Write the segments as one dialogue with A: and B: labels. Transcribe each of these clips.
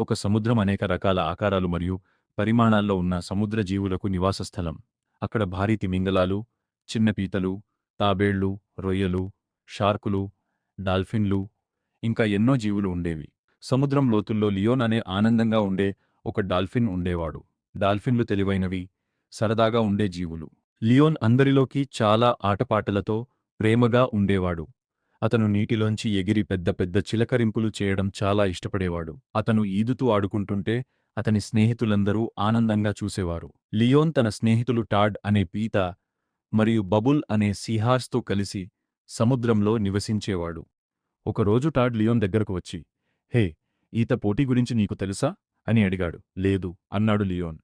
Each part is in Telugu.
A: ఒక సముద్రం అనేక రకాల ఆకారాలు మరియు పరిమాణాల్లో ఉన్న సముద్ర జీవులకు నివాస స్థలం. అక్కడ భారీ తిమింగలాలు, చిన్న పీతలు, తాబేళ్లు, రొయ్యలు, షార్కులు, డాల్ఫిన్లు, ఇంకా ఎన్నో జీవులు ఉండేవి. సముద్రం లోతుల్లో లియోన్ అనే ఆనందంగా ఉండే ఒక డాల్ఫిన్ ఉండేవాడు. డాల్ఫిన్లు తెలివైనవి, సరదాగా ఉండే జీవులు. లియోన్ అందరిలోకి చాలా ఆటపాటలతో ప్రేమగా ఉండేవాడు. అతను నీటిలోంచి ఎగిరి పెద్ద పెద్ద చిలకరింపులు చేయడం చాలా ఇష్టపడేవాడు. అతను ఈదుతూ ఆడుకుంటుంటే అతని స్నేహితులందరూ ఆనందంగా చూసేవారు. లియోన్ తన స్నేహితులు టాడ్ అనే పీత మరియు బబుల్ అనే సీహార్స్తో కలిసి సముద్రంలో నివసించేవాడు. ఒకరోజు టాడ్ లియోన్ దగ్గరకు వచ్చి, హే, ఈత పోటీ గురించి నీకు తెలుసా అని అడిగాడు. లేదు అన్నాడు లియోన్.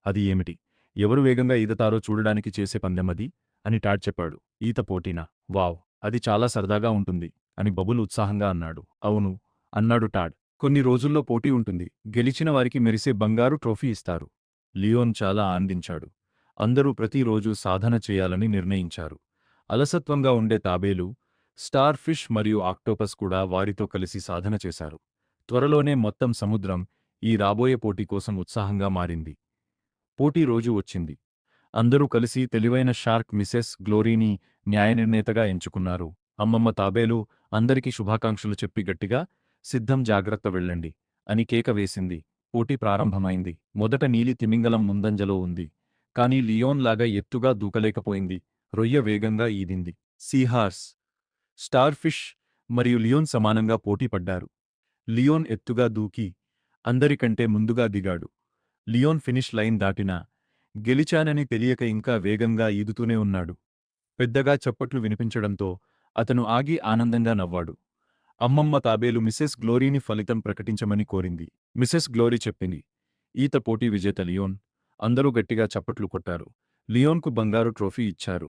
A: అది ఏమిటి? ఎవరు వేగంగా ఈదతారో చూడడానికి చేసే పందెమది అని టాడ్ చెప్పాడు. ఈత పోటీనా? వావ్, అది చాలా సరదాగా ఉంటుంది అని బబుల్ ఉత్సాహంగా అన్నాడు. అవును అన్నాడు టాడ్. కొన్ని రోజుల్లో పోటీ ఉంటుంది. గెలిచిన వారికి మెరిసే బంగారు ట్రోఫీ ఇస్తారు. లియోన్ చాలా ఆనందించాడు. అందరూ ప్రతిరోజూ సాధన చేయాలని నిర్ణయించారు. అలసత్వంగా ఉండే తాబేలు, స్టార్ ఫిష్ మరియు ఆక్టోపస్ కూడా వారితో కలిసి సాధన చేశారు. త్వరలోనే మొత్తం సముద్రం ఈ రాబోయే పోటీ కోసం ఉత్సాహంగా మారింది. పోటీ రోజు వచ్చింది. అందరూ కలిసి తెలివైన షార్క్ మిసెస్ గ్లోరీని న్యాయనిర్ణేతగా ఎంచుకున్నారు. అమ్మమ్మ తాబేలు అందరికీ శుభాకాంక్షలు చెప్పి గట్టిగా, సిద్ధం, జాగ్రత్త, వెళ్ళండి అని కేక వేసింది. పోటీ ప్రారంభమైంది. మొదట నీలి తిమింగలం ముందంజలో ఉంది. కానీ లియోన్ లాగా ఎత్తుగా దూకలేకపోయింది. రొయ్య వేగంగా ఈదింది. సీహార్స్, స్టార్ ఫిష్ మరియు లియోన్ సమానంగా పోటీ పడ్డారు. లియోన్ ఎత్తుగా దూకి అందరికంటే ముందుగా దిగాడు. లియోన్ ఫినిష్ లైన్ దాటినా గెలిచానని తెలియక ఇంకా వేగంగా ఈదుతూనే ఉన్నాడు. పెద్దగా చప్పట్లు వినిపించడంతో అతను ఆగి ఆనందంగా నవ్వాడు. అమ్మమ్మ తాబేలు మిసెస్ గ్లోరీని ఫలితం ప్రకటించమని కోరింది. మిసెస్ గ్లోరీ చెప్పింది, ఈత పోటీ విజేత లియోన్. అందరూ గట్టిగా చప్పట్లు కొట్టారు. లియోన్కు బంగారు ట్రోఫీ ఇచ్చారు.